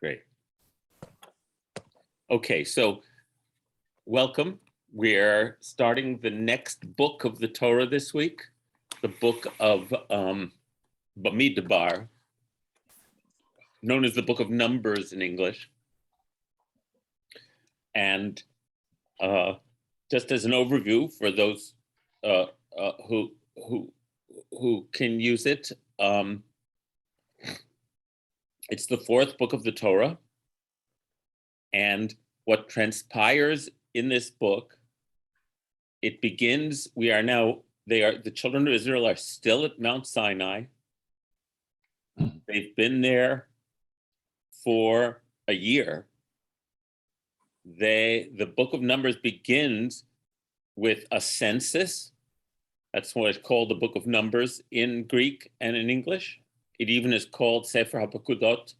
Great. Okay, so welcome. We're starting the next book of the Torah this week, the book of Bemidbar, known as the Book of Numbers in English. And just as an overview for those who can use it, it's the fourth book of the Torah. And what transpires in this book, it begins, the children of Israel are still at Mount Sinai. They've been there for a year. The book of Numbers begins with a census. That's what it's called, the book of Numbers in Greek and in English. It even is called Sefer HaPekudot,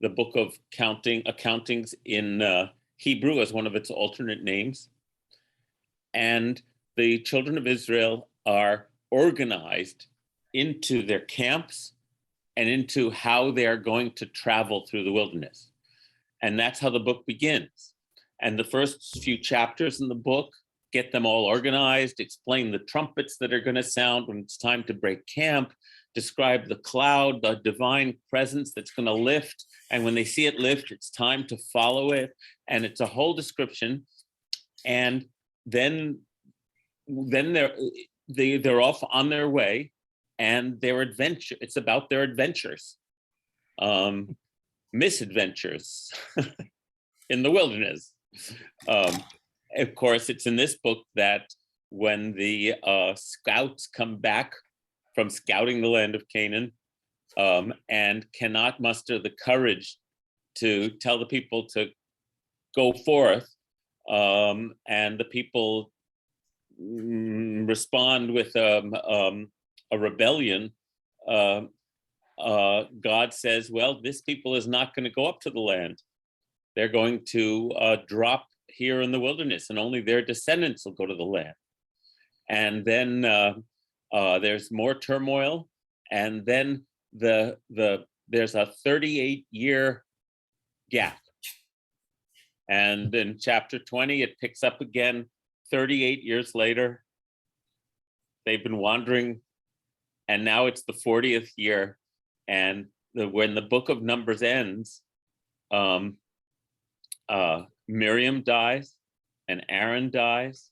the book of accountings in Hebrew as one of its alternate names. And the children of Israel are organized into their camps and into how they are going to travel through the wilderness. And that's how the book begins. And the first few chapters in the book get them all organized, explain the trumpets that are going to sound when it's time to break camp, describe the cloud, the divine presence that's going to lift. And when they see it lift, it's time to follow it. And it's a whole description. And then they're off on their way, and their adventure. It's about their adventures, misadventures in the wilderness. Of course, it's in this book that when the scouts come back from scouting the land of Canaan and cannot muster the courage to tell the people to go forth, and the people respond with a rebellion, God says, well, this people is not going to go up to the land. They're going to drop here in the wilderness, and only their descendants will go to the land. And then there's more turmoil, and then there's a 38-year gap. And in chapter 20, it picks up again 38 years later. They've been wandering, and now it's the 40th year. And when the book of Numbers ends, Miriam dies, and Aaron dies,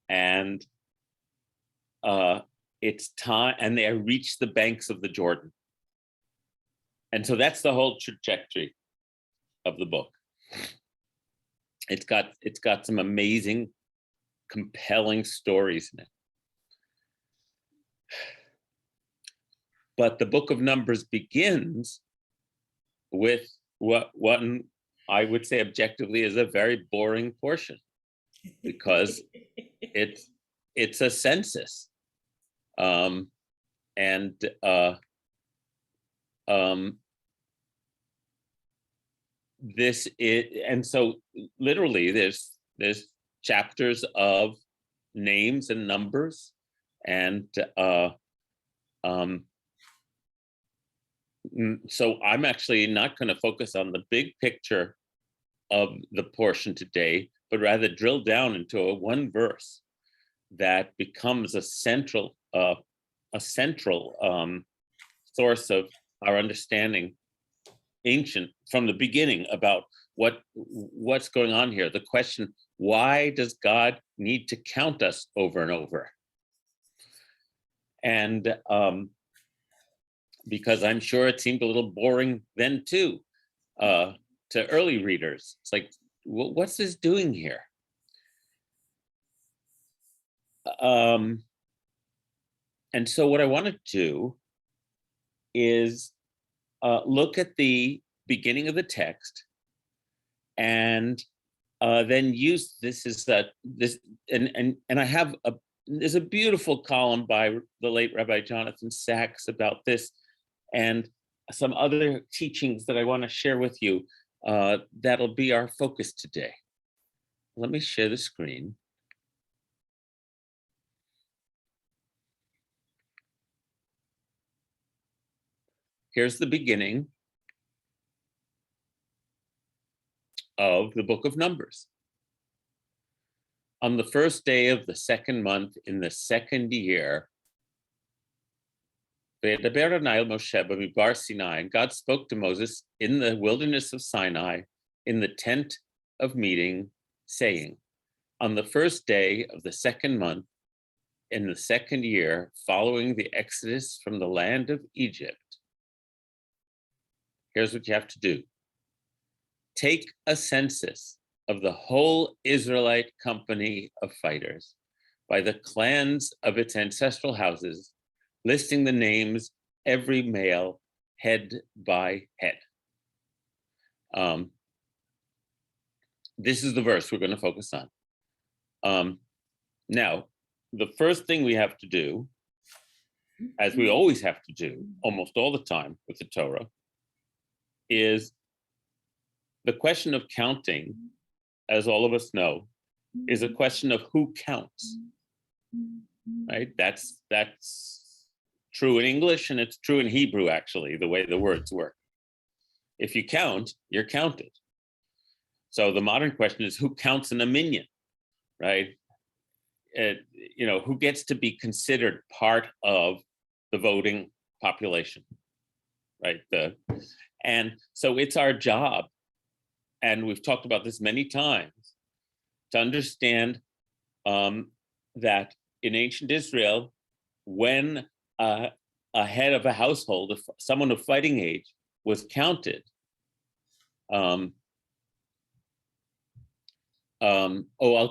and it's time, and they reach the banks of the Jordan. And so that's the whole trajectory of the book. It's got some amazing, compelling stories in it. But the book of Numbers begins with what one I would say objectively is a very boring portion, because it's a census. And so literally there's chapters of names and numbers, and so I'm actually not going to focus on the big picture of the portion today, but rather drill down into one verse that becomes a central source of our understanding, ancient from the beginning, about what's going on here. The question, why does God need to count us over and over? And because I'm sure it seemed a little boring then too, to early readers. It's like, what's this doing here? And so what I want to do is look at the beginning of the text, and then use this and I have there's a beautiful column by the late Rabbi Jonathan Sachs about this, and some other teachings that I want to share with you. That'll be our focus today. Let me share the screen. Here's the beginning. of the book of Numbers. On the first day of the second month in the second year, Bemidbar Sinai, God spoke to Moses in the wilderness of Sinai, in the tent of meeting, saying, on the first day of the second month, in the second year, following the exodus from the land of Egypt, here's what you have to do. Take a census of the whole Israelite company of fighters by the clans of its ancestral houses, listing the names, every male, head by head. This is the verse we're going to focus on. Now, the first thing we have to do, as we always have to do, almost all the time with the Torah, is the question of counting, as all of us know, is a question of who counts, right? That's true in English, and it's true in Hebrew, actually, the way the words work. If you count, you're counted. So the modern question is, who counts in a minyan, right? Who gets to be considered part of the voting population, right? And so it's our job, and we've talked about this many times, to understand that in ancient Israel, when a head of a household, if someone of fighting age was counted, I'll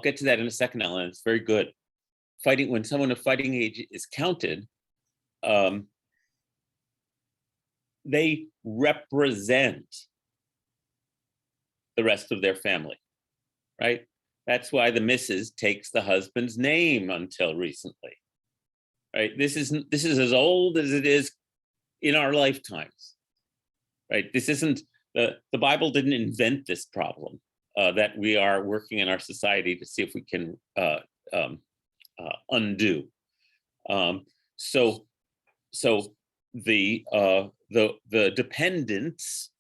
get to that in a second, Ellen. It's very good. When someone of fighting age is counted, they represent the rest of their family, right? That's why the missus takes the husband's name until recently, right? This is as old as it is in our lifetimes, right? This isn't, the Bible didn't invent this problem that we are working in our society to see if we can undo. So the dependents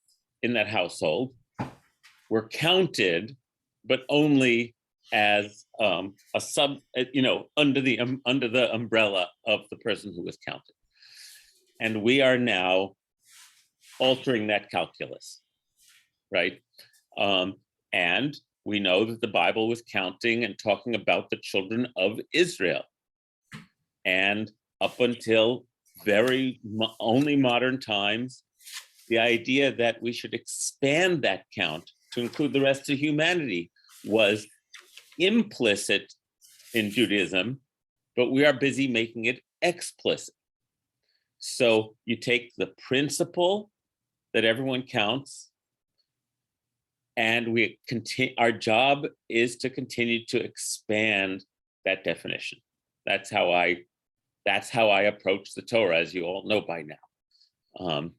in that household were counted, but only as a sub, under the umbrella of the person who was counted. And we are now altering that calculus, right? And we know that the Bible was counting and talking about the children of Israel. And up until only modern times, the idea that we should expand that count to include the rest of humanity was implicit in Judaism, but we are busy making it explicit. So you take the principle that everyone counts, and our job is to continue to expand that definition. That's how I approach the Torah, as you all know by now.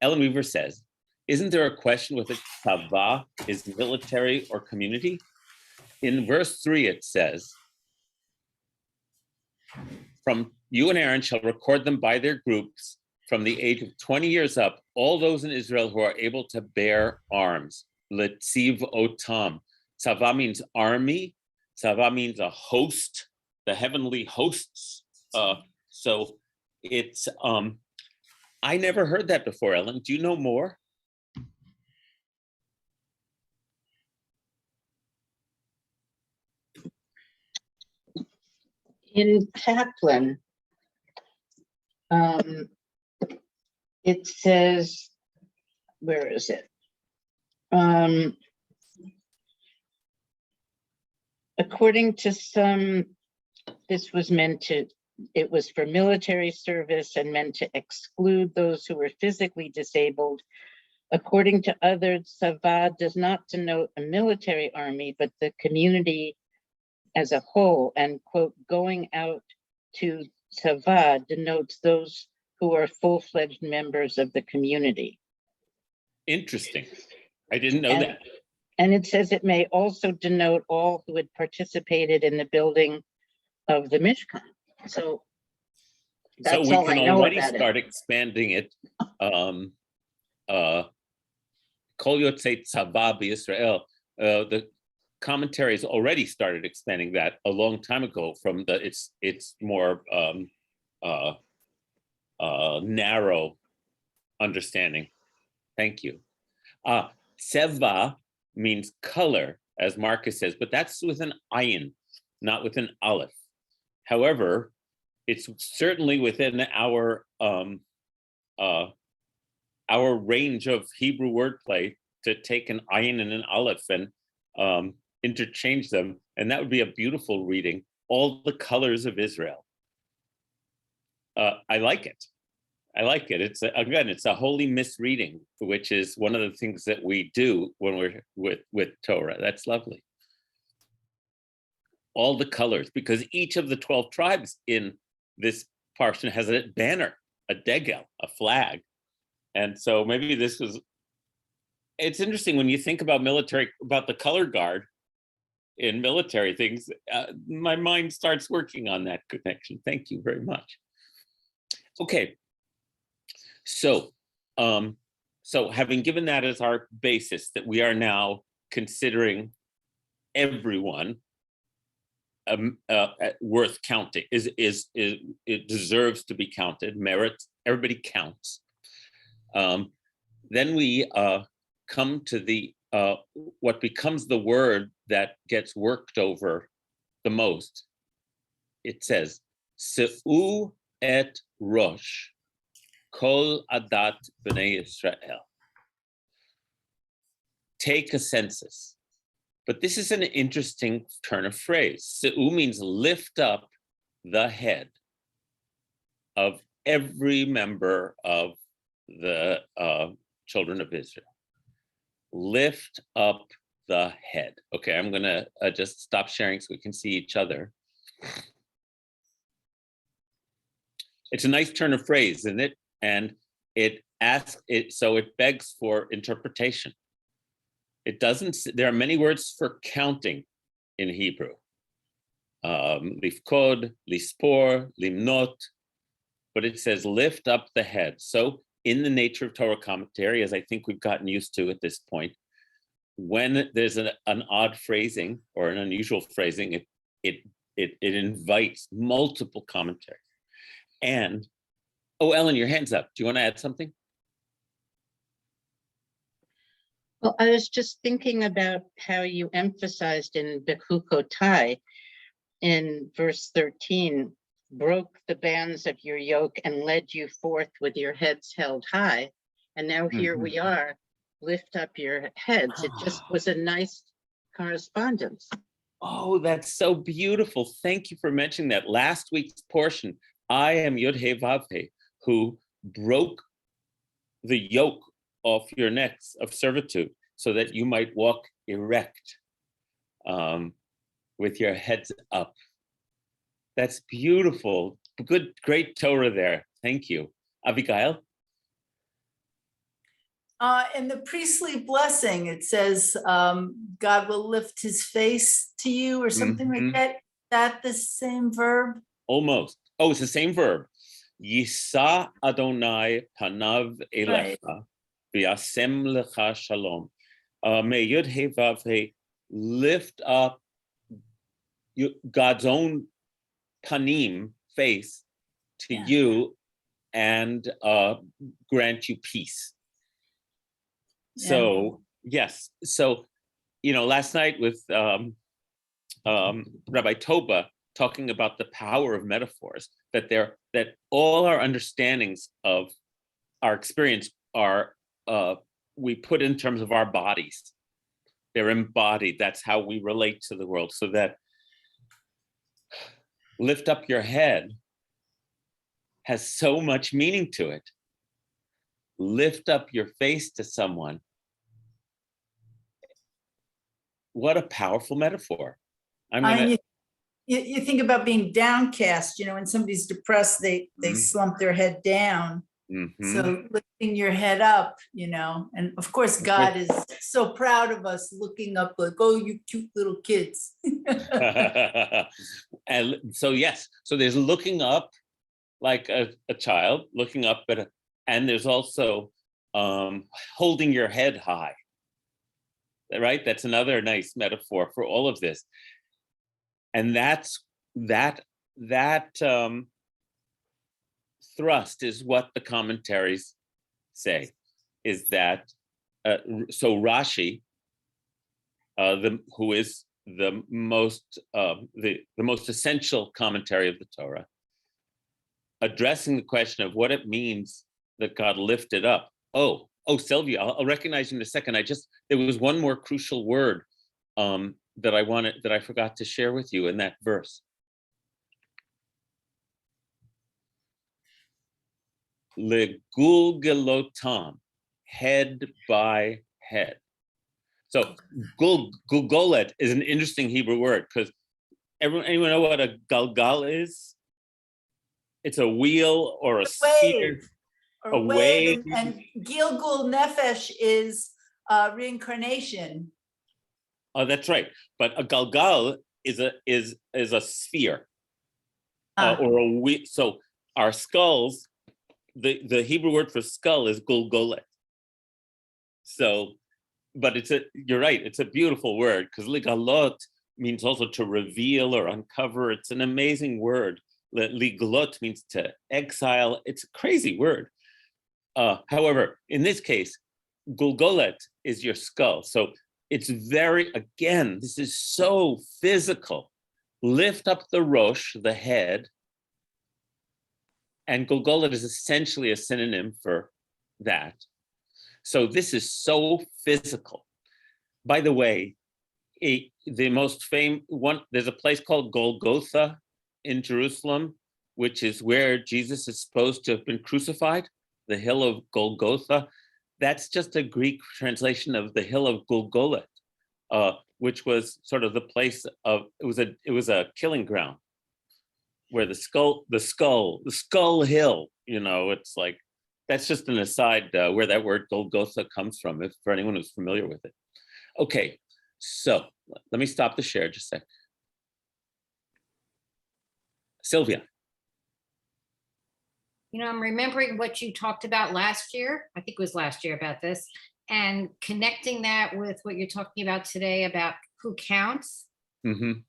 Ellen Weaver says, isn't there a question whether tzava is military or community? In verse 3, it says, from you and Aaron shall record them by their groups from the age of 20 years up, all those in Israel who are able to bear arms. Letziv otam. Tzava means army. Tzava means a host, the heavenly hosts. So it's, I never heard that before, Ellen. Do you know more? In Kaplan, it says, where is it? According to some, it was for military service and meant to exclude those who were physically disabled. According to others, Tzava does not denote a military army, but the community as a whole, and quote, going out to Tzava denotes those who are full-fledged members of the community. Interesting. I didn't know that. And it says it may also denote all who had participated in the building of the Mishkan. So that's we can already start expanding it Kol Yotzei Tzava B'Yisrael. The commentaries already started expanding that a long time ago from its more narrow understanding. Thank you. Tseva means color, as Marcus says, but that's with an ayin, not with an aleph. However, it's certainly within our range of Hebrew wordplay to take an ayin and an aleph and interchange them, and that would be a beautiful reading. All the colors of Israel. I like it. It's a holy misreading, which is one of the things that we do when we're with Torah. That's lovely. All the colors, because each of the 12 tribes in this portion has a banner, a degel, a flag. And so maybe it's interesting when you think about about the color guard in military things, my mind starts working on that connection. Thank you very much. Okay. So having given that as our basis, that we are now considering everyone worth counting, it deserves to be counted, merit, everybody counts. Then we come to the what becomes the word that gets worked over the most. It says, Se'u et Rosh, Kol Adat B'nai Yisrael. Take a census. But this is an interesting turn of phrase. Se'u means lift up the head of every member of the children of Israel. Lift up the head. Okay, I'm gonna just stop sharing so we can see each other. It's a nice turn of phrase, isn't it? And so it begs for interpretation. It doesn't, there are many words for counting in Hebrew. Lifkod, lispor, limnot, but it says lift up the head. So in the nature of Torah commentary, as I think we've gotten used to at this point, when there's an odd phrasing or an unusual phrasing, it invites multiple commentaries. And, oh, Ellen, your hand's up. Do you want to add something? Well, I was just thinking about how you emphasized in Bechukotai in verse 13, broke the bands of your yoke and led you forth with your heads held high. And now here we are, lift up your heads. It just was a nice correspondence. Oh, that's so beautiful. Thank you for mentioning that. Last week's portion, I am Yud-He Vav-He, who broke the yoke off your necks of servitude so that you might walk erect with your heads up. That's beautiful. Good, great Torah there. Thank you. Abigail? In the priestly blessing, it says, God will lift his face to you or something like that. That the same verb? Almost. Oh, it's the same verb. Yisa Adonai panav elecha v'yasem lecha shalom. May Yud-He Vav-He lift up God's own Panim, face, to you and grant you peace. So, yes. So, last night with Rabbi Toba talking about the power of metaphors, that all our understandings of our experience are we put in terms of our bodies. They're embodied. That's how we relate to the world. So that lift up your head has so much meaning to it. Lift up your face to someone. What a powerful metaphor. You think about being downcast, when somebody's depressed, they slump their head down. So lifting your head up, and of course, God is so proud of us looking up like, oh, you cute little kids. And so, yes, so there's looking up like a child, looking up and there's also holding your head high. right? That's another nice metaphor for all of this. And that thrust is what the commentaries say, is that, so Rashi, who is the most essential commentary of the Torah, addressing the question of what it means that God lifted up. Oh, Sylvia, I'll recognize you in a second. There was one more crucial word that I forgot to share with you in that verse. Legulgelotam, head by head. So gulgolet is an interesting Hebrew word, because anyone know what a GalGal is? It's a wheel or a sphere. A wave. And Gilgal Nefesh is reincarnation. Oh, that's right. But a GalGal is a sphere or a wheel. So our skulls, the Hebrew word for skull is gulgolet. So, but you're right, it's a beautiful word, because ligalot means also to reveal or uncover. It's an amazing word. Liglot means to exile. It's a crazy word. However, in this case, gulgolet is your skull. So it's again, this is so physical. Lift up the rosh, the head, and gulgolet is essentially a synonym for that. So this is so physical. By the way, the most famous one, there's a place called Golgotha in Jerusalem, which is where Jesus is supposed to have been crucified, the hill of Golgotha. That's just a Greek translation of the hill of Gulgolet, which was sort of the place of, it was a killing ground where the skull hill, it's like, that's just an aside where that word Golgotha comes from, for anyone who's familiar with it. Okay, so let me stop the share just a sec. Sylvia. I'm remembering what you talked about last year. I think it was last year about this, and connecting that with what you're talking about today about who counts. Mm-hmm.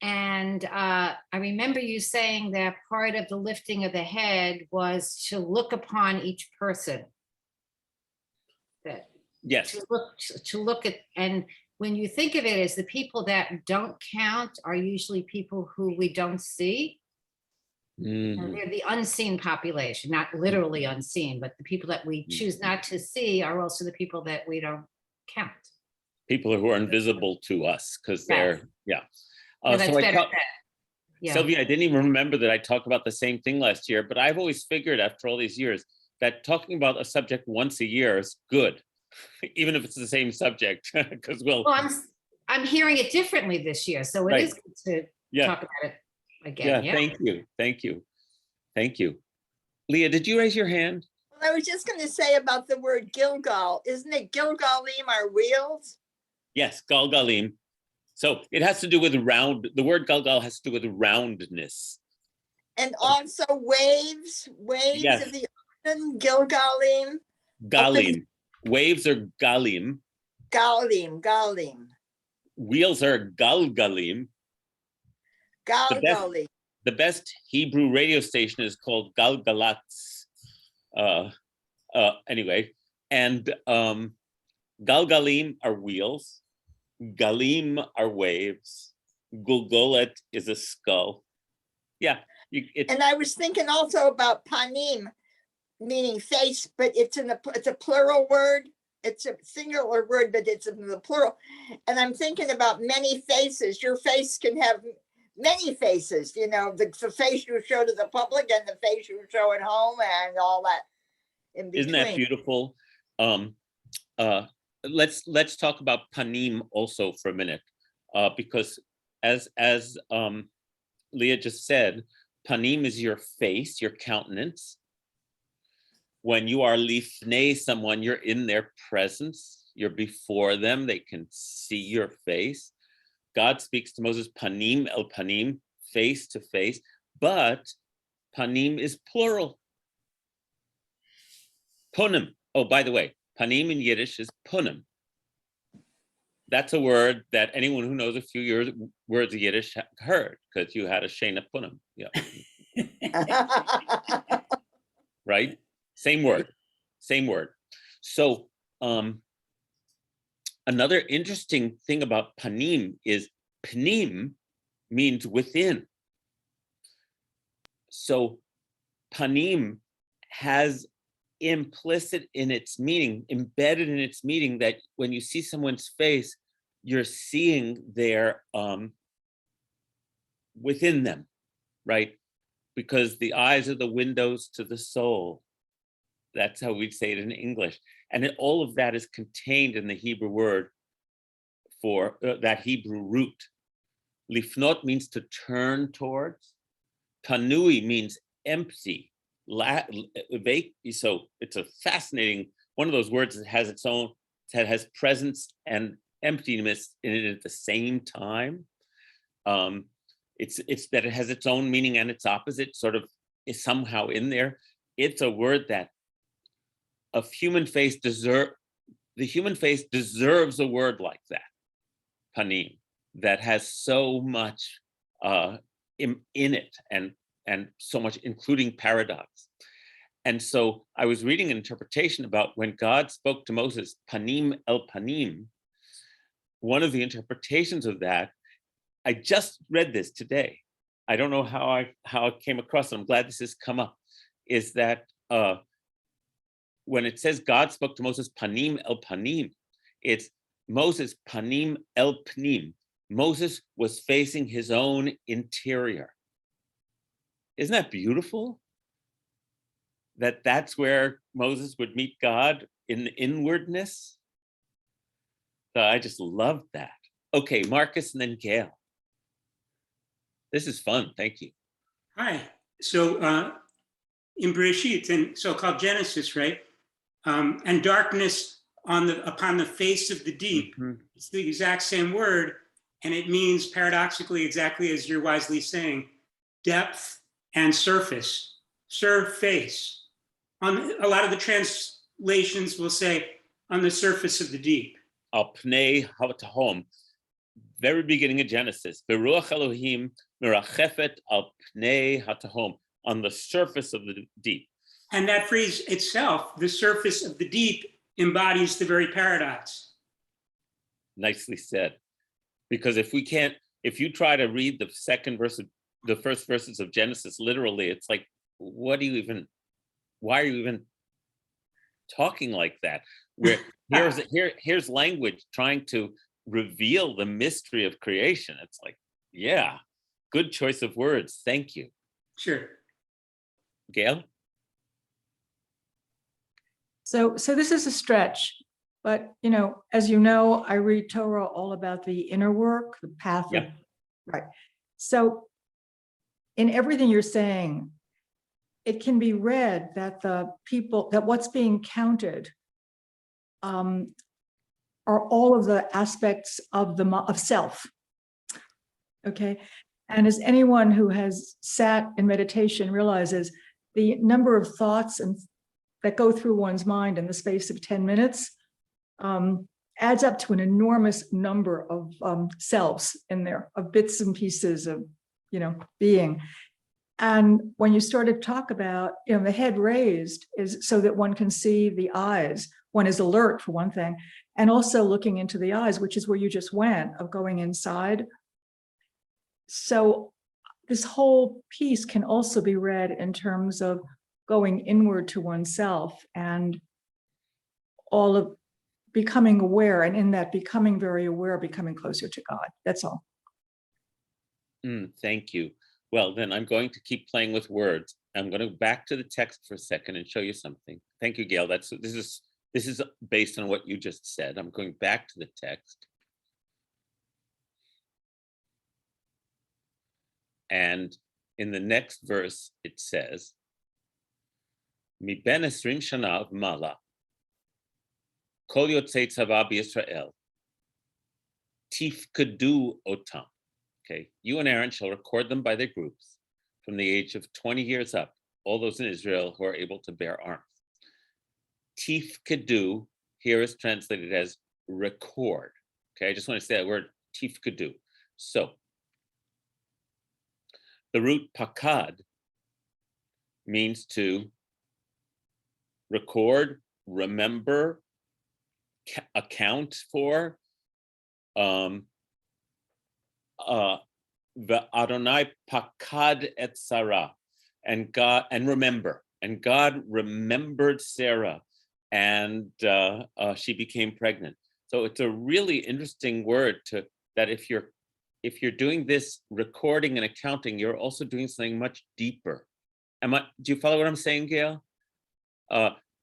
And I remember you saying that part of the lifting of the head was to look upon each person. Yes. To look at, and when you think of it as the people that don't count are usually people who we don't see. Mm-hmm. They're the unseen population, not literally unseen, but the people that we choose not to see are also the people that we don't count. People who are invisible to us, because they're, yeah. That's better said. Yeah. Sylvia, I didn't even remember that I talked about the same thing last year, but I've always figured after all these years that talking about a subject once a year is good, even if it's the same subject, because I'm hearing it differently this year, so it is good to talk about it again. Yeah, thank you. Leah, did you raise your hand? Well, I was just going to say about the word Gilgal. Isn't it Gilgalim are wheels? Yes, GalGalim. So it has to do with round. The word GalGal has to do with roundness. And also waves Yes. of the ocean, Gilgalim. Galim. Waves are Galim. Galim. Wheels are GalGalim. GalGalim. The best Hebrew radio station is called GalGalatz. Anyway, and GalGalim are wheels. Galim are waves. Gulgolet is a skull. Yeah. And I was thinking also about Panim, meaning face, but it's a plural word. It's a singular word, but it's in the plural. And I'm thinking about many faces. Your face can have many faces, the face you show to the public and the face you show at home and all that in between. Isn't that beautiful? Let's talk about Panim also for a minute, because as Leah just said, Panim is your face, your countenance. When you are lifnei someone, you're in their presence, you're before them, they can see your face. God speaks to Moses, Panim el Panim, face to face, but Panim is plural. Punim. Oh, by the way, Panim in Yiddish is Punim. that's a word that anyone who knows a few words of Yiddish heard, because you had a Shena Punim. Yeah. Right? Same word. So another interesting thing about Panim is Panim means within. So Panim has implicit in its meaning, embedded in its meaning, that when you see someone's face, you're seeing their within them, right? Because the eyes are the windows to the soul. That's how we'd say it in English. And all of that is contained in the Hebrew word for that Hebrew root. Lifnot means to turn towards. Panui means empty. So it's a fascinating, one of those words that has its own, that has presence and emptiness in it at the same time. It's that it has its own meaning and its opposite sort of is somehow in there. It's a word that the human face deserves a word like that, Panim, that has so much in it and so much, including paradox. And so I was reading an interpretation about when God spoke to Moses, Panim el Panim. One of the interpretations of that, I just read this today. I don't know how I came across it. I'm glad this has come up. Is that when it says God spoke to Moses, Panim el Panim, it's Moses Panim el Pnim. Moses was facing his own interior. Isn't that beautiful? That's where Moses would meet God, in the inwardness. So I just love that. Okay, Marcus and then Gail. This is fun, thank you. Hi, so in Bereshit, in so-called Genesis, right? And darkness upon the face of the deep. Mm-hmm. It's the exact same word, and it means paradoxically, exactly as you're wisely saying, depth and surface, surface. On a lot of the translations will say on the surface of the deep. Al pnei hatahom, very beginning of Genesis. Beruach Elohim merachefet al pnei hatahom, on the surface of the deep. And that phrase itself, the surface of the deep, embodies the very paradox. Nicely said. Because if you try to read the first verses of Genesis literally, it's like, why are you even talking like that? Where here's language trying to reveal the mystery of creation. It's like, yeah, good choice of words. Thank you. Sure. Gail? So this is a stretch, but as you know, I read Torah all about the inner work, the path. Yeah. Right. So in everything you're saying, it can be read that that what's being counted are all of the aspects of self. Okay. And as anyone who has sat in meditation realizes, the number of thoughts that go through one's mind in the space of 10 minutes adds up to an enormous number of selves in there, of bits and pieces of, being. And when you started to talk about, the head raised is so that one can see the eyes. One is alert, for one thing, and also looking into the eyes, which is where you just went, of going inside. So this whole piece can also be read in terms of going inward to oneself and all of becoming aware, and in that becoming very aware, becoming closer to God. That's all. Thank you. Well, then I'm going to keep playing with words. I'm going to go back to the text for a second and show you something. Thank you, Gail. This is based on what you just said. I'm going back to the text. And in the next verse, it says, Mi ben 20 shana mala, kol yotzei tzava b'Yisrael, tifkedu otam. Okay, you and Aaron shall record them by their groups from the age of 20 years up, all those in Israel who are able to bear arms. Tifkedu here is translated as record. Okay, I just want to say that word tifkadu. So the root pakad means to record, remember, account for. The Adonai pakad et Sarah, and remember, and God remembered Sarah, and she became pregnant. So it's a really interesting word that if you're doing this recording and accounting, you're also doing something much deeper. Do you follow what I'm saying, Gail?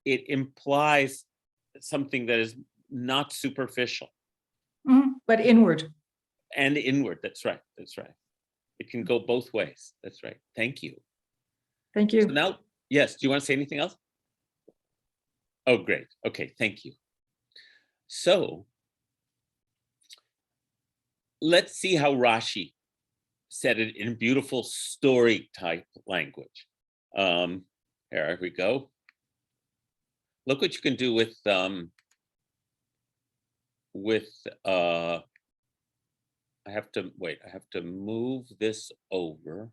It implies something that is not superficial. But inward. And inward, that's right. It can go both ways. That's right. Thank you. Thank you. So now, yes, do you want to say anything else? Oh, great. Okay, thank you. So let's see how Rashi said it in beautiful story type language. Here we go. Look what you can do with I have to move this over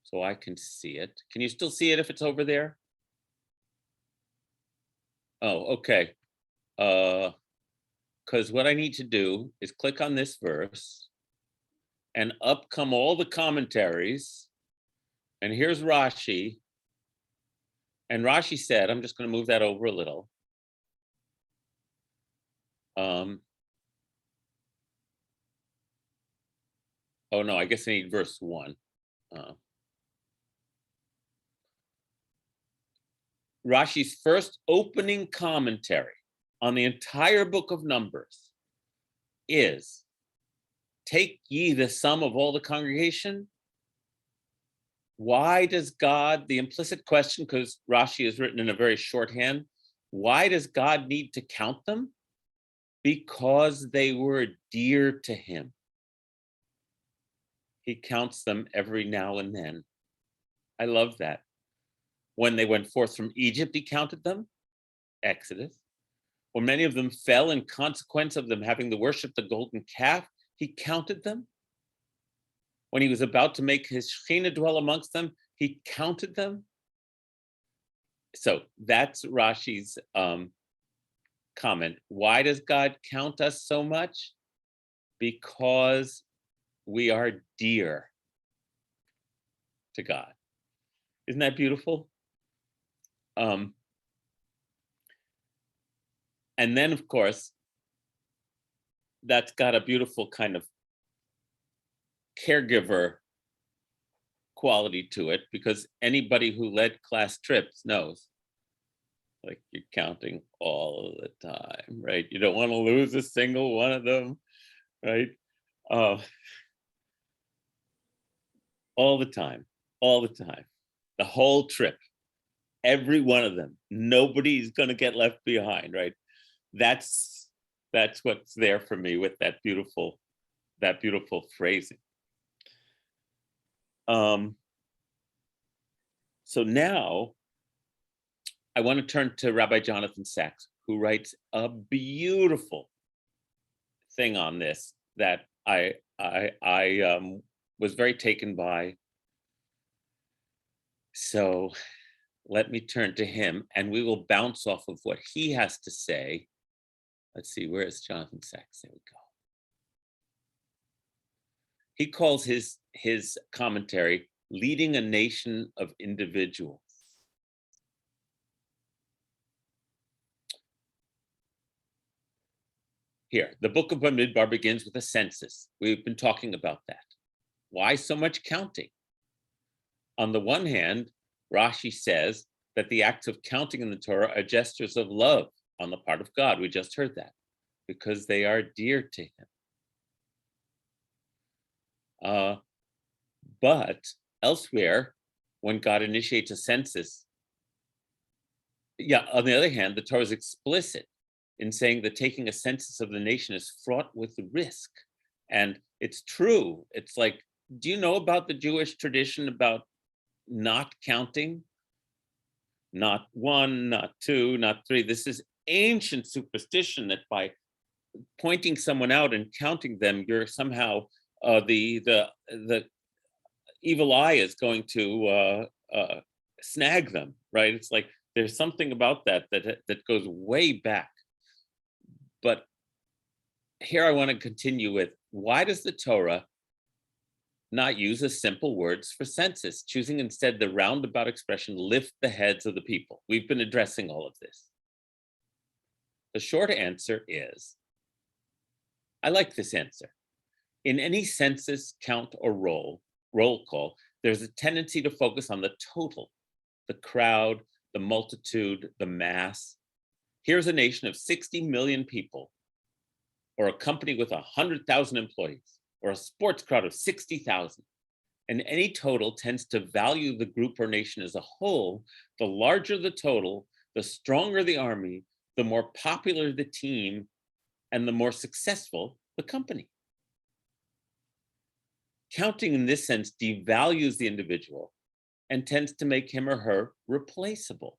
so I can see it. Can you still see it if it's over there? Oh, okay. Because what I need to do is click on this verse, and up come all the commentaries. And here's Rashi. And Rashi said, I'm just going to move that over a little. Oh no, I guess I need verse 1. Rashi's first opening commentary on the entire book of Numbers is, take ye the sum of all the congregation. Why does God, the implicit question, because Rashi is written in a very shorthand, why does God need to count them? Because they were dear to him. He counts them every now and then. I love that. When they went forth from Egypt, he counted them, Exodus. When many of them fell in consequence of them having to worship the golden calf, he counted them. When he was about to make his Shekhinah dwell amongst them, he counted them. So that's Rashi's comment. Why does God count us so much? Because we are dear to God. Isn't that beautiful? And then, of course, that's got a beautiful kind of caregiver quality to it, because anybody who led class trips knows, like, you're counting all the time, right? You don't want to lose a single one of them, right? All the time, the whole trip, every one of them. Nobody's going to get left behind, right? That's what's there for me with that beautiful phrasing. So now I want to turn to Rabbi Jonathan Sachs, who writes a beautiful thing on this that I was very taken by. So let me turn to him, and we will bounce off of what he has to say. Let's see, where is Jonathan Sachs? There we go. He calls his commentary "Leading a Nation of Individuals." Here, the book of Bemidbar begins with a census. We've been talking about that. Why so much counting? On the one hand, Rashi says that the acts of counting in the Torah are gestures of love on the part of God. We just heard that, because they are dear to him. But elsewhere, when God initiates a census, on the other hand, the Torah is explicit in saying that taking a census of the nation is fraught with risk. And it's true. It's like, do you know about the Jewish tradition about not counting? Not one, not two, not three. This is ancient superstition that by pointing someone out and counting them, you're somehow the evil eye is going to snag them, right? It's like there's something about that goes way back. But here I want to continue with, why does the Torah not use as simple words for census, choosing instead the roundabout expression, lift the heads of the people? We've been addressing all of this. The short answer is, I like this answer. In any census, count, or roll call, there's a tendency to focus on the total, the crowd, the multitude, the mass. Here's a nation of 60 million people, or a company with 100,000 employees, or a sports crowd of 60,000. And any total tends to value the group or nation as a whole. The larger the total, the stronger the army, the more popular the team, and the more successful the company. Counting in this sense devalues the individual and tends to make him or her replaceable.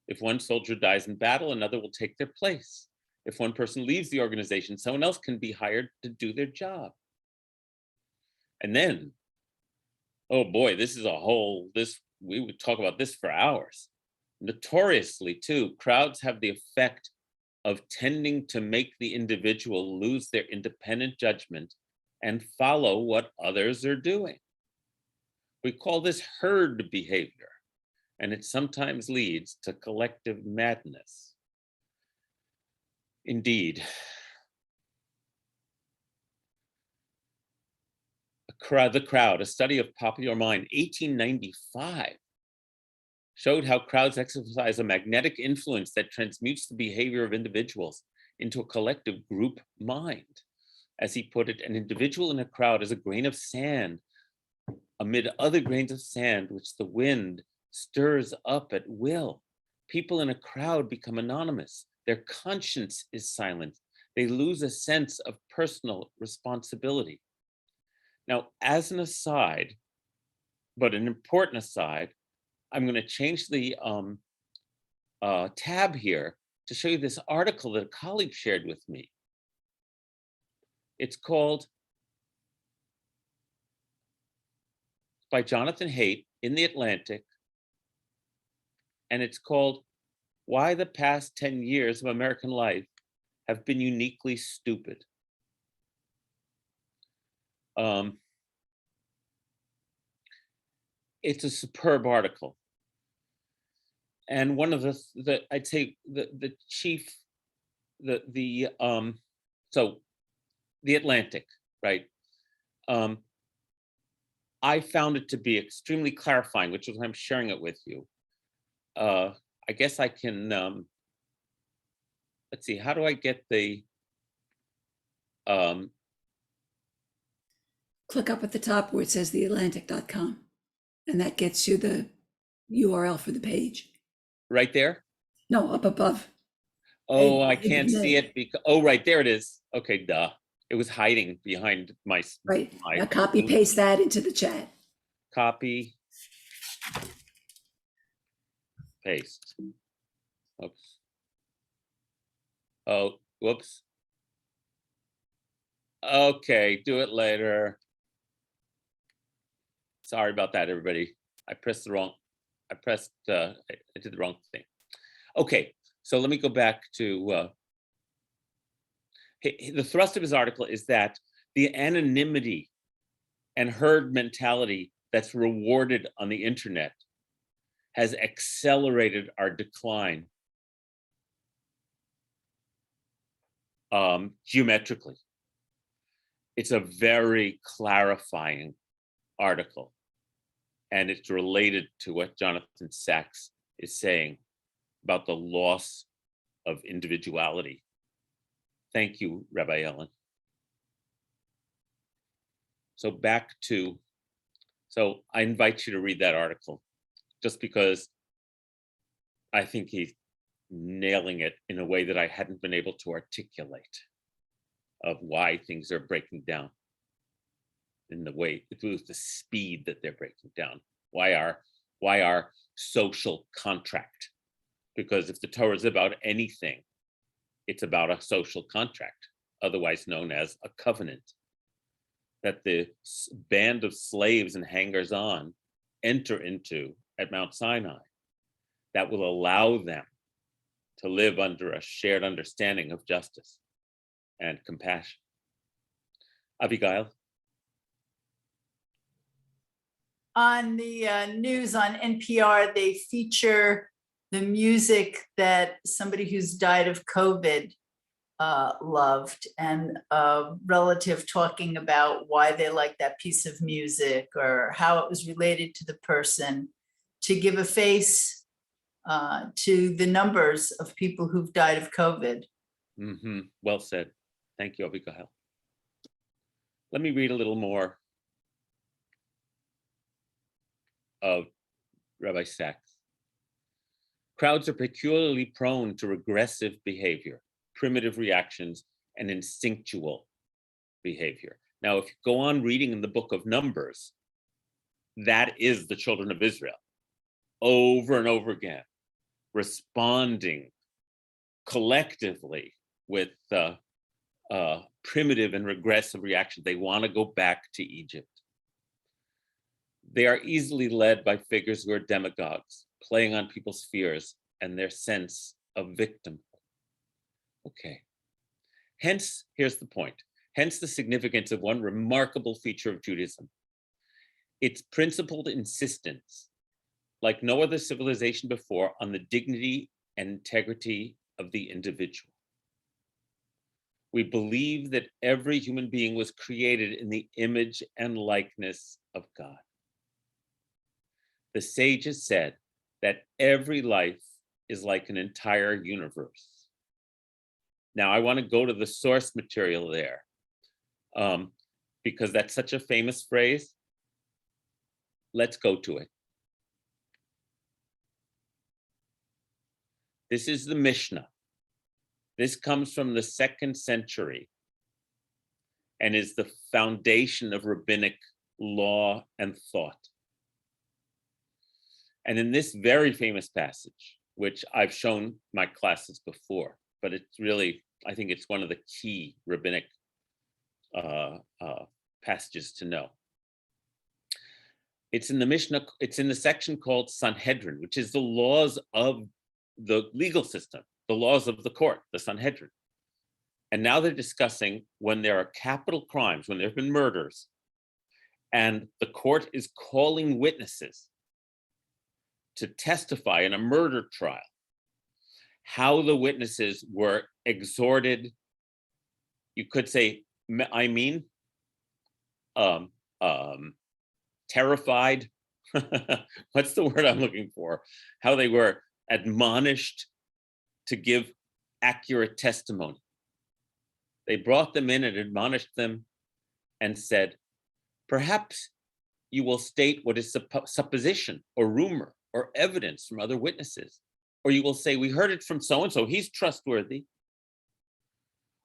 If one soldier dies in battle, another will take their place. If one person leaves the organization, someone else can be hired to do their job. And then, oh boy, we would talk about this for hours. Notoriously too, crowds have the effect of tending to make the individual lose their independent judgment and follow what others are doing. We call this herd behavior, and it sometimes leads to collective madness. Indeed, The Crowd, a study of popular mind, 1895, showed how crowds exercise a magnetic influence that transmutes the behavior of individuals into a collective group mind. As he put it, an individual in a crowd is a grain of sand amid other grains of sand, which the wind stirs up at will. People in a crowd become anonymous. Their conscience is silent. They lose a sense of personal responsibility. Now, as an aside, but an important aside, I'm going to change the tab here to show you this article that a colleague shared with me. It's called, by Jonathan Haidt in The Atlantic, and it's called Why the Past 10 Years of American Life Have Been Uniquely Stupid. It's a superb article. And one of I'd say the chief, so The Atlantic, right? I found it to be extremely clarifying, which is why I'm sharing it with you. I guess I can, let's see, how do I get the, click up at the top where it says theatlantic.com, and that gets you the URL for the page. right there? No, up above. Oh, I can't see it because, oh, right, there it is. Okay, duh. It was hiding behind my. Right, now copy paste that into the chat. Copy. Paste. Oops. Oh, whoops. Okay, do it later. Sorry about that, everybody. I did the wrong thing. Okay, so let me go back to, the thrust of his article is that the anonymity and herd mentality that's rewarded on the internet has accelerated our decline geometrically. It's a very clarifying article, and it's related to what Jonathan Sachs is saying about the loss of individuality. Thank you, Rabbi Ellen. So so I invite you to read that article, just because I think he's nailing it in a way that I hadn't been able to articulate, of why things are breaking down in the way, with the speed that they're breaking down. Why our social contract? Because if the Torah is about anything, It's about a social contract, otherwise known as a covenant, that the band of slaves and hangers-on enter into at Mount Sinai that will allow them to live under a shared understanding of justice and compassion. Abigail? On the news on NPR, they feature the music that somebody who's died of COVID loved, and a relative talking about why they like that piece of music or how it was related to the person, to give a face to the numbers of people who've died of COVID. Well said. Thank you, Abigail. Let me read a little more of Rabbi Sachs. Crowds are peculiarly prone to regressive behavior, primitive reactions, and instinctual behavior. Now, if you go on reading in the book of Numbers, that is the children of Israel over and over again, responding collectively with primitive and regressive reaction. They want to go back to Egypt. They are easily led by figures who are demagogues, playing on people's fears and their sense of victimhood. Okay. Hence, here's the point. Hence the significance of one remarkable feature of Judaism. Its principled insistence, like no other civilization before, on the dignity and integrity of the individual. We believe that every human being was created in the image and likeness of God. The sages said that every life is like an entire universe. Now, I want to go to the source material there because that's such a famous phrase. Let's go to it. This is the Mishna. This comes from the 2nd century and is the foundation of rabbinic law and thought. And in this very famous passage, which I've shown my classes before, but it's really, I think it's one of the key rabbinic passages to know. It's in the Mishnah, it's in the section called Sanhedrin, which is the laws of the legal system, the laws of the court, the Sanhedrin. And now they're discussing when there are capital crimes, when there have been murders, and the court is calling witnesses to testify in a murder trial, how the witnesses were exhorted, you could say, terrified. What's the word I'm looking for? How they were admonished to give accurate testimony. They brought them in and admonished them and said, perhaps you will state what is supposition or rumor or evidence from other witnesses. Or you will say, we heard it from so-and-so, he's trustworthy.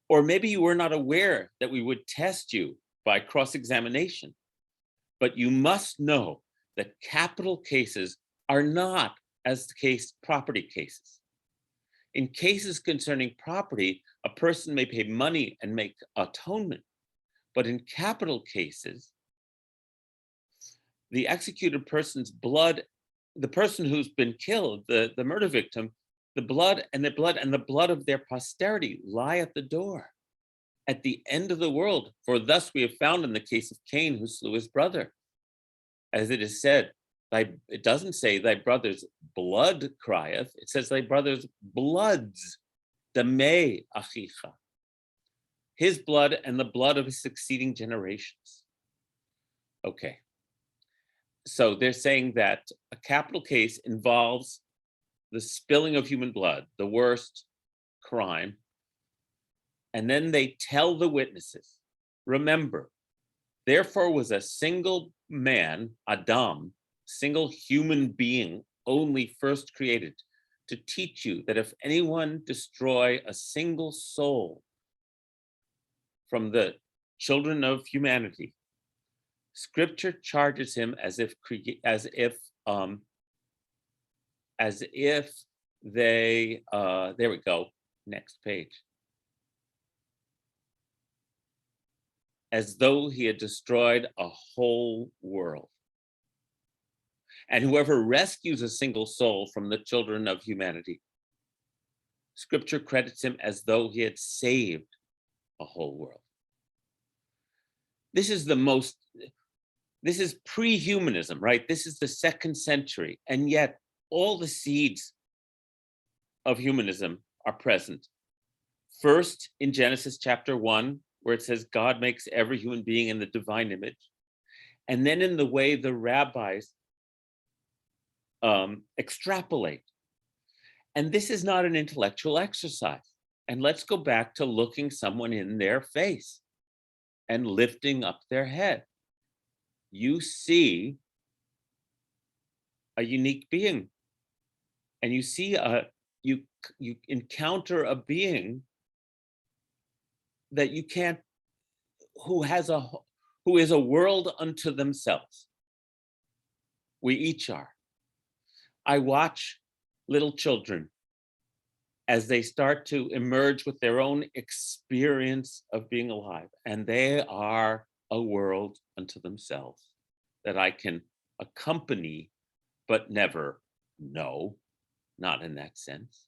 Or maybe you were not aware that we would test you by cross-examination. But you must know that capital cases are not as the case property cases. In cases concerning property, a person may pay money and make atonement. But in capital cases, the executed person's blood, the person who's been killed, the murder victim, the blood and the blood of their posterity lie at the door, at the end of the world. For thus we have found in the case of Cain, who slew his brother. As it is said, it doesn't say thy brother's blood crieth, it says thy brother's bloods, damei achicha, his blood and the blood of his succeeding generations. Okay. So they're saying that a capital case involves the spilling of human blood, the worst crime. And then they tell the witnesses, remember, therefore was a single man, Adam, single human being, only first created, to teach you that if anyone destroy a single soul from the children of humanity, Scripture charges him as if they, there we go, next page. as though he had destroyed a whole world. And whoever rescues a single soul from the children of humanity, Scripture credits him as though he had saved a whole world. This is pre-humanism, right? This is the 2nd century, and yet all the seeds of humanism are present. First, in Genesis chapter 1, where it says God makes every human being in the divine image. And then in the way the rabbis extrapolate. And this is not an intellectual exercise. And let's go back to looking someone in their face and lifting up their head. You see a unique being, and you see you encounter a being that you can't, who is a world unto themselves. We each are. I watch little children as they start to emerge with their own experience of being alive, and they are a world unto themselves that I can accompany but never know, not in that sense.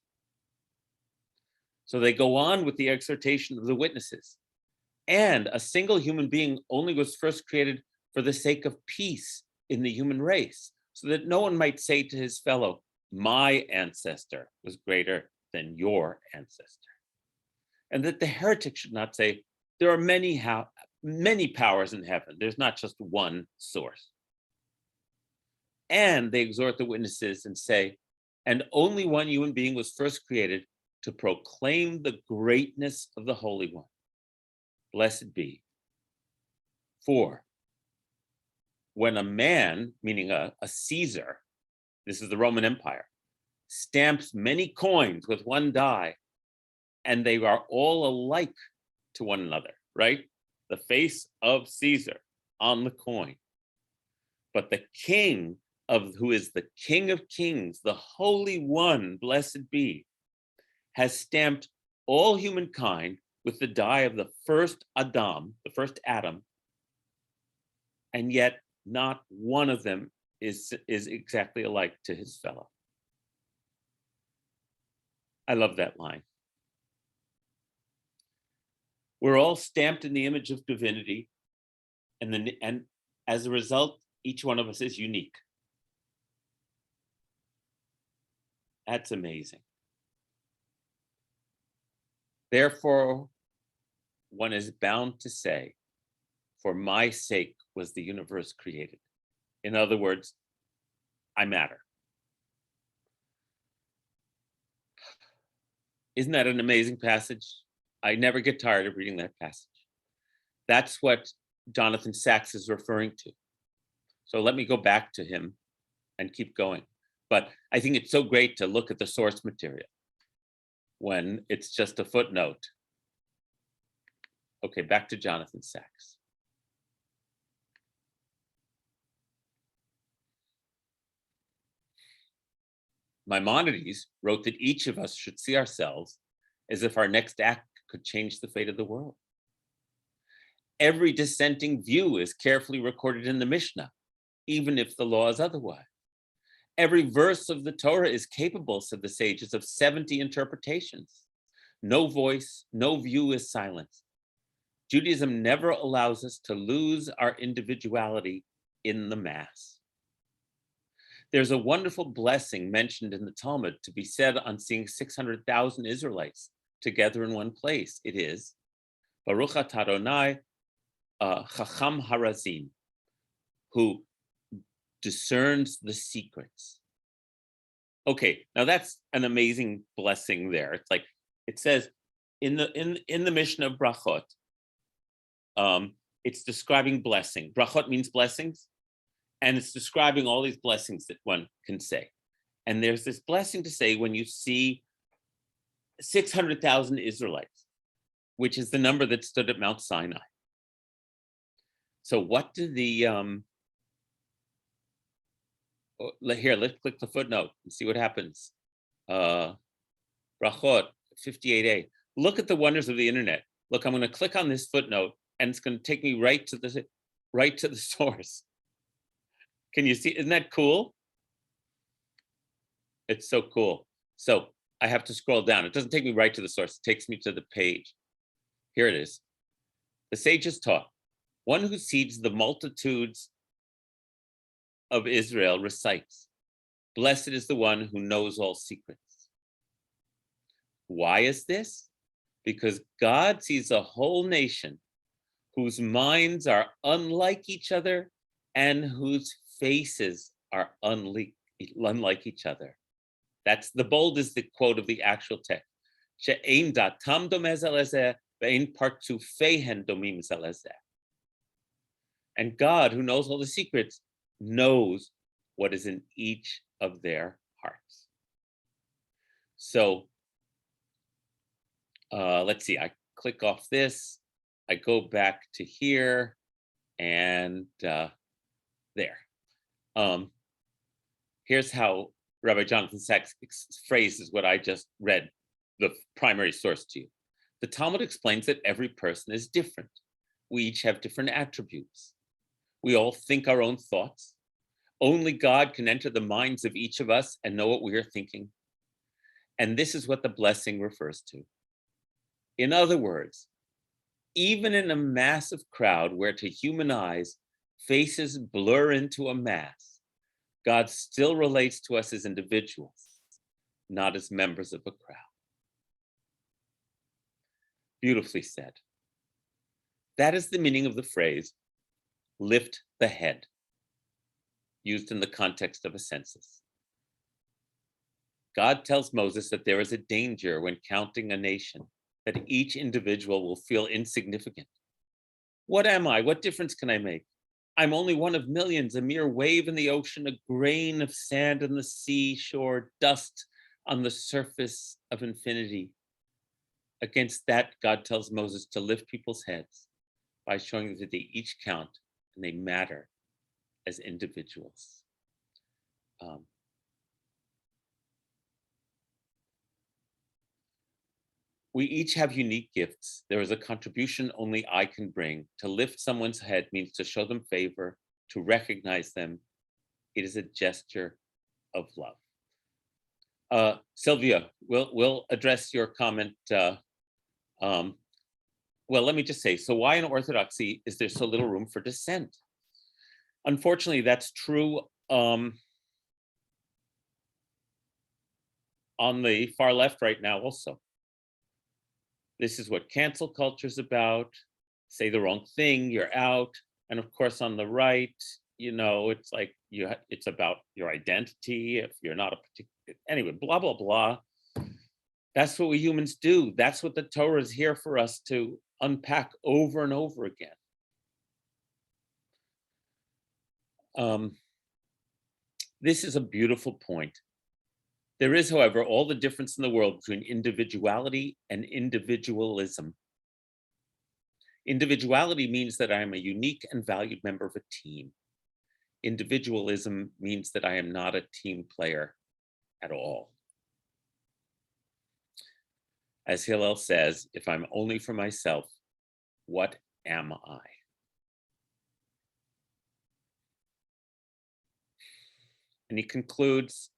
So they go on with the exhortation of the witnesses. And a single human being only was first created for the sake of peace in the human race, so that no one might say to his fellow, my ancestor was greater than your ancestor. And that the heretic should not say, there are many powers in heaven. There's not just one source. And they exhort the witnesses and say, and only one human being was first created to proclaim the greatness of the Holy One. Blessed be. For when a man, meaning a Caesar, this is the Roman Empire, stamps many coins with one die, and they are all alike to one another, right? The face of Caesar on the coin. But the king who is the King of Kings, the Holy One, blessed be, has stamped all humankind with the die of the first Adam, the first Adam, and yet not one of them is exactly alike to his fellow. I love that line. We're all stamped in the image of divinity, and as a result, each one of us is unique. That's amazing. Therefore, one is bound to say, for my sake was the universe created. In other words, I matter. Isn't that an amazing passage? I never get tired of reading that passage. That's what Jonathan Sacks is referring to. So let me go back to him and keep going. But I think it's so great to look at the source material when it's just a footnote. Okay, back to Jonathan Sacks. Maimonides wrote that each of us should see ourselves as if our next act could change the fate of the world. Every dissenting view is carefully recorded in the Mishna, even if the law is otherwise. Every verse of the Torah is capable, said the sages, of 70 interpretations. No voice, no view is silenced. Judaism never allows us to lose our individuality in the mass. There's a wonderful blessing mentioned in the Talmud to be said on seeing 600,000 Israelites together in one place. It is, Baruch atah Adonai Chacham Harazim, who discerns the secrets. Okay, now that's an amazing blessing there. It's like, it says in the Mishna of Brachot, it's describing blessing. Brachot means blessings, and it's describing all these blessings that one can say. And there's this blessing to say when you see 600,000 Israelites, which is the number that stood at Mount Sinai. So what do the, here, let's click the footnote and see what happens. Brachot 58a. Look at the wonders of the internet. Look, I'm going to click on this footnote and it's going to take me right to the source. Can you see? Isn't that cool? It's so cool. So I have to scroll down. It doesn't take me right to the source. It takes me to the page. Here it is. The sages taught, one who seeds the multitudes of Israel recites, blessed is the one who knows all secrets. Why is this? Because God sees a whole nation whose minds are unlike each other and whose faces are unlike each other. That's the boldest the quote of the actual text. She'ein datam domeh ze lezeh ve'ein partzufeihen domim ze lezeh. And God, who knows all the secrets, knows what is in each of their hearts. So let's see, I click off this, I go back to here, and there. Here's how Rabbi Jonathan Sachs phrases what I just read, the primary source to you. The Talmud explains that every person is different. We each have different attributes. We all think our own thoughts. Only God can enter the minds of each of us and know what we are thinking. And this is what the blessing refers to. In other words, even in a massive crowd where to human eyes, faces blur into a mass, God still relates to us as individuals, not as members of a crowd. Beautifully said. That is the meaning of the phrase, lift the head, used in the context of a census. God tells Moses that there is a danger when counting a nation, that each individual will feel insignificant. What am I? What difference can I make? I'm only one of millions, a mere wave in the ocean, a grain of sand on the seashore, dust on the surface of infinity. Against that, God tells Moses to lift people's heads by showing that they each count and they matter as individuals. We each have unique gifts. There is a contribution only I can bring. To lift someone's head means to show them favor, to recognize them. It is a gesture of love. Sylvia, we'll address your comment. Well, let me just say, so why in Orthodoxy is there so little room for dissent? Unfortunately, that's true on the far left right now also. This is what cancel culture is about. Say the wrong thing, you're out. And of course, on the right, it's like it's about your identity. If you're not a particular, anyway, blah, blah, blah. That's what we humans do. That's what the Torah is here for us to unpack over and over again. This is a beautiful point. There is, however, all the difference in the world between individuality and individualism. Individuality means that I am a unique and valued member of a team. Individualism means that I am not a team player at all. As Hillel says, if I'm only for myself, what am I? And he concludes,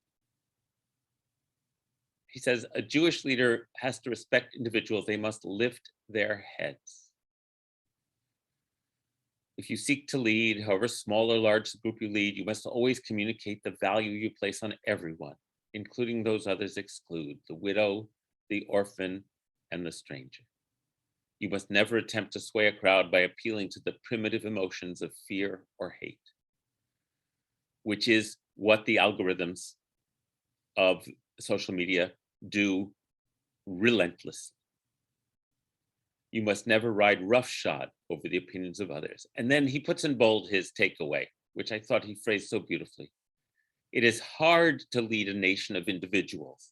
he says, a Jewish leader has to respect individuals. They must lift their heads. If you seek to lead, however small or large the group you lead, you must always communicate the value you place on everyone, including those others exclude, the widow, the orphan, and the stranger. You must never attempt to sway a crowd by appealing to the primitive emotions of fear or hate, which is what the algorithms of social media do relentlessly. You must never ride roughshod over the opinions of others. And then he puts in bold his takeaway, which I thought he phrased so beautifully. It is hard to lead a nation of individuals,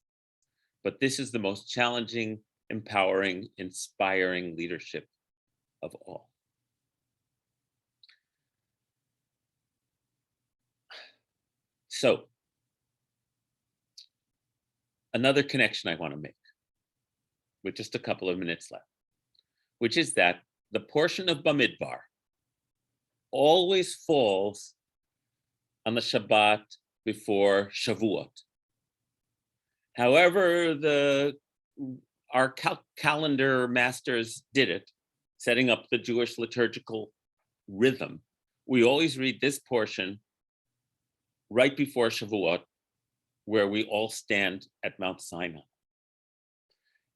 but this is the most challenging, empowering, inspiring leadership of all. So, another connection I want to make with just a couple of minutes left, which is that the portion of Bemidbar always falls on the Shabbat before Shavuot. However, our calendar masters did it, setting up the Jewish liturgical rhythm. We always read this portion right before Shavuot, where we all stand at Mount Sinai.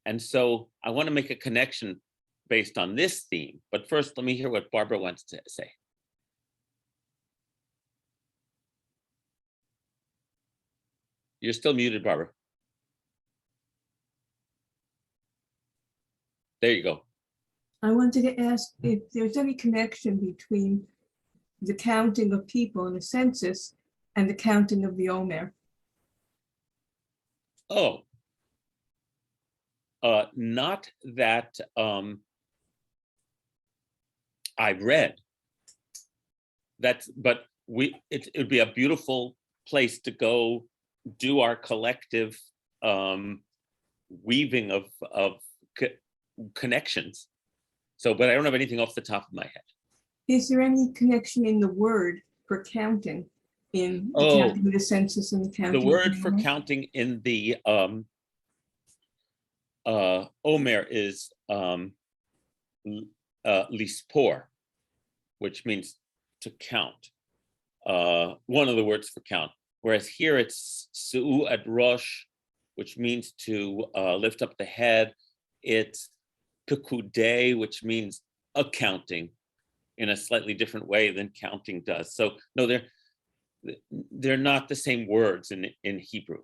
And so I want to make a connection based on this theme, but first let me hear what Barbara wants to say. You're still muted, Barbara. There you go. I wanted to ask if there's any connection between the counting of people in the census and the counting of the Omer. Oh, not that I've read. But it would be a beautiful place to go do our collective weaving of connections. So, but I don't have anything off the top of my head. Is there any connection in the word for counting in the counting of the census and the counting? The word for counting in the Omer is lispor, which means to count. One of the words for count. Whereas here it's su'u at rosh, which means to lift up the head. It's pekudei, which means accounting in a slightly different way than counting does. So no, they're not the same words in Hebrew.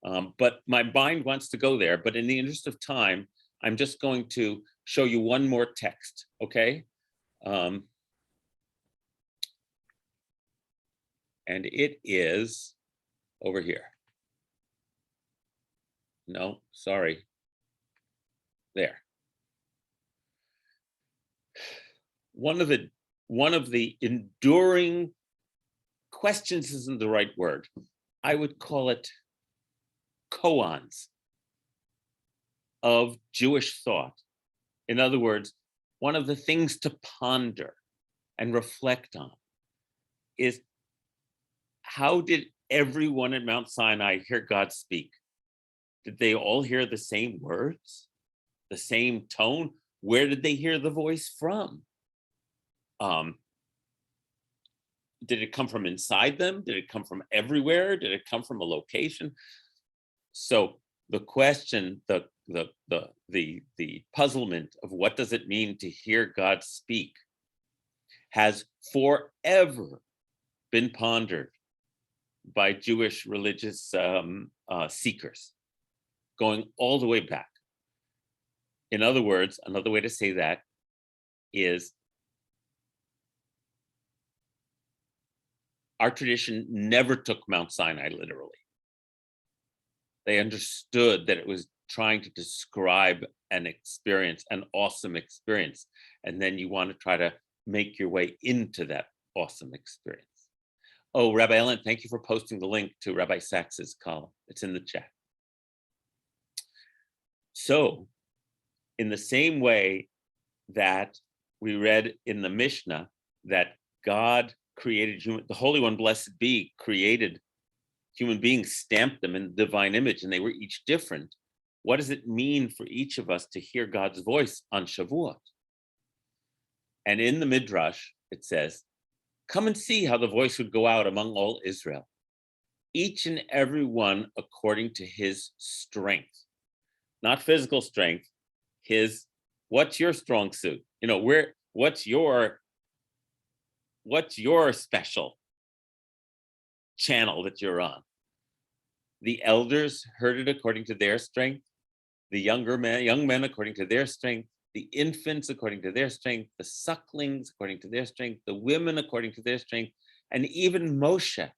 But my mind wants to go there. But in the interest of time, I'm just going to show you one more text, okay? And it is over here. No, sorry. There. One of the enduring questions isn't the right word. I would call it koans of Jewish thought. In other words, one of the things to ponder and reflect on is, how did everyone at Mount Sinai hear God speak? Did they all hear the same words, the same tone? Where did they hear the voice from? Did it come from inside them? Did it come from everywhere? Did it come from a location? So the question, the puzzlement of what does it mean to hear God speak has forever been pondered by Jewish religious seekers, going all the way back. In other words, another way to say that is, our tradition never took Mount Sinai literally. They understood that it was trying to describe an experience, an awesome experience, and then you want to try to make your way into that awesome experience. Oh, Rabbi Ellen, thank you for posting the link to Rabbi Sachs's column. It's in the chat. So, in the same way that we read in the Mishna that God created human, the Holy One, blessed be, created human beings, stamped them in the divine image, and they were each different. What does it mean for each of us to hear God's voice on Shavuot? And in the Midrash, it says, come and see how the voice would go out among all Israel, each and every one according to his strength, not physical strength, what's your strong suit? You know, what's your special channel that you're on? The elders heard it according to their strength, the young men according to their strength, the infants according to their strength, the sucklings according to their strength, the women according to their strength, and even Moshe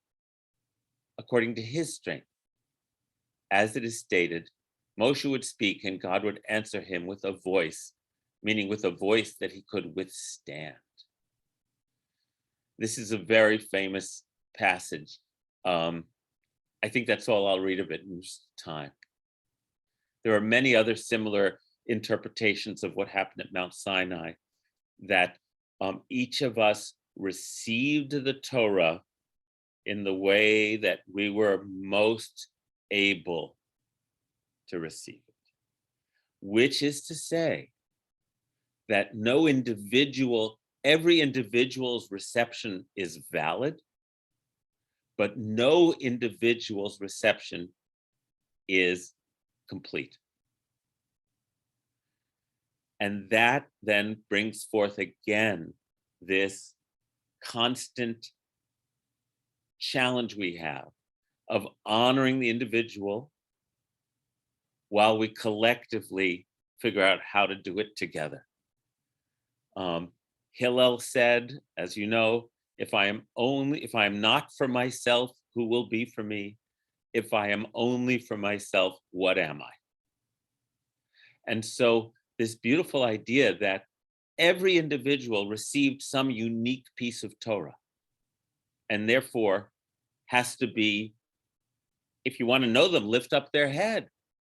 according to his strength. As it is stated, Moshe would speak and God would answer him with a voice, meaning with a voice that he could withstand. This is a very famous passage. I think that's all I'll read of it in time. There are many other similar interpretations of what happened at Mount Sinai, that each of us received the Torah in the way that we were most able to receive it, which is to say that every individual's reception is valid, but no individual's reception is complete. And that then brings forth again this constant challenge we have of honoring the individual while we collectively figure out how to do it together. Hillel said, as you know, if I am not for myself, who will be for me? If I am only for myself, what am I? And so this beautiful idea that every individual received some unique piece of Torah, and therefore has to be, if you want to know them, lift up their head,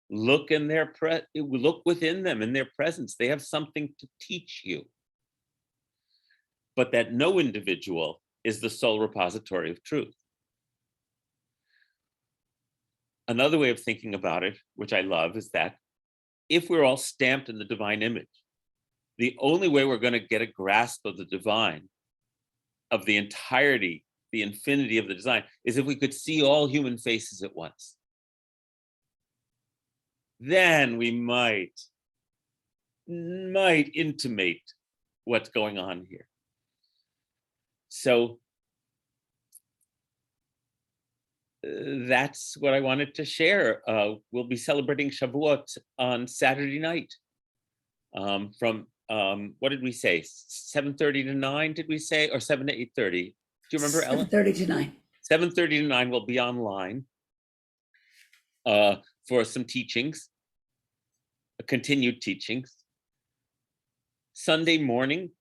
look within them in their presence. They have something to teach you. But that no individual is the sole repository of truth. Another way of thinking about it, which I love, is that if we're all stamped in the divine image, the only way we're going to get a grasp of the divine, of the entirety, the infinity of the design, is if we could see all human faces at once. Then we might intimate what's going on here. So that's what I wanted to share. We'll be celebrating Shavuot on Saturday night from, what did we say, 7:30 to 9, did we say, or 7 to 8:30? Do you remember, Ellen? 7:30 to 9. 7:30 to 9 will be online for some teachings, continued teachings. Sunday morning,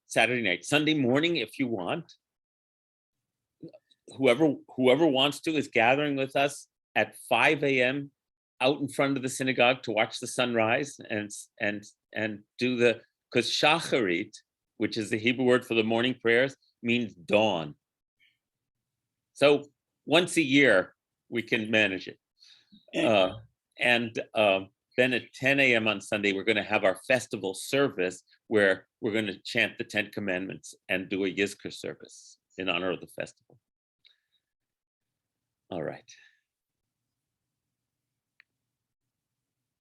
Saturday night. Sunday morning, if you want, whoever wants to is gathering with us at 5 a.m. out in front of the synagogue to watch the sunrise and do because shacharit, which is the Hebrew word for the morning prayers, means dawn. So once a year we can manage it. Then at 10 a.m. on Sunday, we're going to have our festival service where we're going to chant the 10 Commandments and do a Yizkor service in honor of the festival. All right.